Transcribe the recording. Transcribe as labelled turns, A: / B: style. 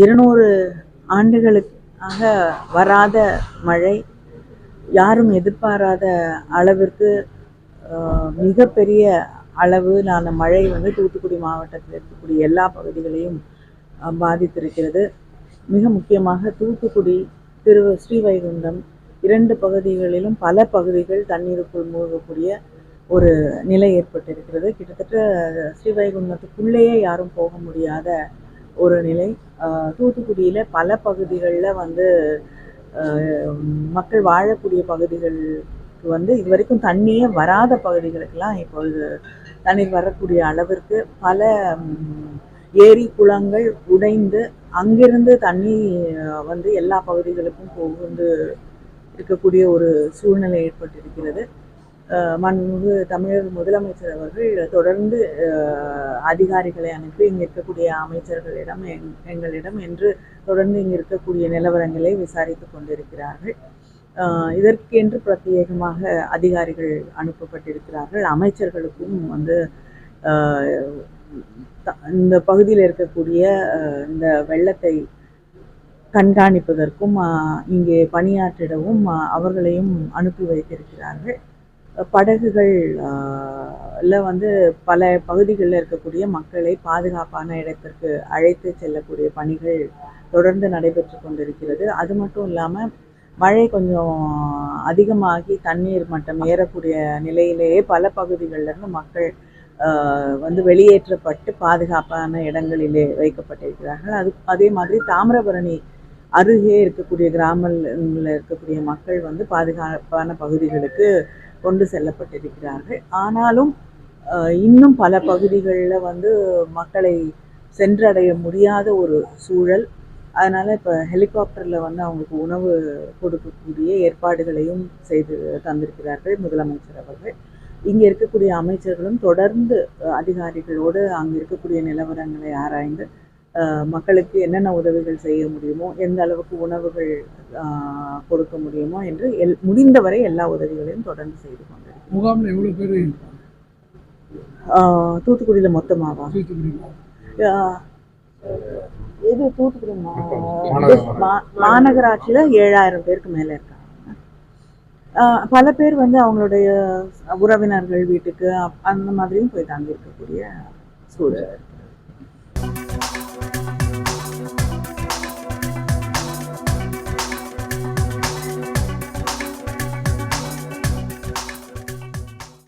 A: 200 ஆண்டுகளுக்காக வராத மழை, யாரும் எதிர்பாராத அளவிற்கு மிகப்பெரிய அளவிலான மழை வந்து தூத்துக்குடி மாவட்டத்தில் இருக்கக்கூடிய எல்லா பகுதிகளையும் பாதித்திருக்கிறது. மிக முக்கியமாக தூத்துக்குடி, ஸ்ரீவைகுண்டம் 2 பகுதிகளிலும் பல பகுதிகள் தண்ணீருக்குள் மூழ்கக்கூடிய ஒரு நிலை ஏற்பட்டிருக்கிறது. கிட்டத்தட்ட ஸ்ரீவைகுண்டத்துக்குள்ளேயே யாரும் போக முடியாத ஒரு நிலை. தூத்துக்குடியில் பல பகுதிகளில் வந்து மக்கள் வாழக்கூடிய பகுதிகளுக்கு வந்து இதுவரைக்கும் தண்ணியே வராத பகுதிகளுக்கெல்லாம் இப்பொழுது தண்ணீர் வரக்கூடிய அளவிற்கு பல ஏரி குளங்கள் உடைந்து அங்கிருந்து தண்ணி வந்து எல்லா பகுதிகளுக்கும் புகுந்து இருக்கக்கூடிய ஒரு சூழ்நிலை ஏற்பட்டிருக்கிறது. மாண்புமிகு தமிழக முதலமைச்சர் அவர்கள் தொடர்ந்து அதிகாரிகளை அனுப்பி இங்கே இருக்கக்கூடிய அமைச்சர்களிடம் எங்களிடம் என்று தொடர்ந்து இங்கே இருக்கக்கூடிய நிலவரங்களை விசாரித்து கொண்டிருக்கிறார்கள். இதற்கென்று பிரத்யேகமாக அதிகாரிகள் அனுப்பப்பட்டிருக்கிறார்கள். அமைச்சர்களுக்கும் வந்து இந்த பகுதியில் இருக்கக்கூடிய இந்த வெள்ளத்தை கண்காணிப்பதற்கும் இங்கே பணியாற்றிடவும் அவர்களையும் அனுப்பி வைத்திருக்கிறார்கள். படகுகள் வந்து பல பகுதிகளில் இருக்கக்கூடிய மக்களை பாதுகாப்பான இடத்திற்கு அழைத்து செல்லக்கூடிய பணிகள் தொடர்ந்து நடைபெற்று கொண்டிருக்கிறது. அது மட்டும் இல்லாமல் மழை கொஞ்சம் அதிகமாகி தண்ணீர் மட்டம் ஏறக்கூடிய நிலையிலேயே பல பகுதிகளிலிருந்து மக்கள் வந்து வெளியேற்றப்பட்டு பாதுகாப்பான இடங்களிலே வைக்கப்பட்டிருக்கிறார்கள். அதே மாதிரி தாமிரபரணி அருகே இருக்கக்கூடிய கிராமங்களில் இருக்கக்கூடிய மக்கள் வந்து பாதுகாப்பான பகுதிகளுக்கு கொண்டு செல்லப்பட்டிருக்கிறார்கள். ஆனாலும் இன்னும் பல பகுதிகளில் வந்து மக்களை சென்றடைய முடியாத ஒரு சூழல். அதனால் இப்போ ஹெலிகாப்டரில் வந்து அவங்களுக்கு உணவு கொடுக்கக்கூடிய ஏற்பாடுகளையும் செய்து தந்திருக்கிறார்கள் முதலமைச்சர் அவர்கள். இங்கே இருக்கக்கூடிய அமைச்சர்களும் தொடர்ந்து அதிகாரிகளோடு அங்கே இருக்கக்கூடிய நிலவரங்களை ஆராய்ந்து மக்களுக்கு என்னென்ன உதவிகள் செய்ய முடியுமோ, எந்த அளவுக்கு உணவுகள் கொடுக்க முடியுமோ என்று முடிந்தவரை எல்லா உதவிகளையும் தொடர்ந்து செய்து கொண்டிருக்கிறோம்.
B: முகாமில் எவ்வளோ பேர்?
A: தூத்துக்குடியில் மொத்தமாவா? இது தூத்துக்குடி மாநகராட்சியில் 7000 பேருக்கு மேலே இருக்காங்க. பல பேர் வந்து அவங்களுடைய உறவினர்கள் வீட்டுக்கு அந்த மாதிரியும் போய் தங்கி இருக்கக்கூடிய சூழல்.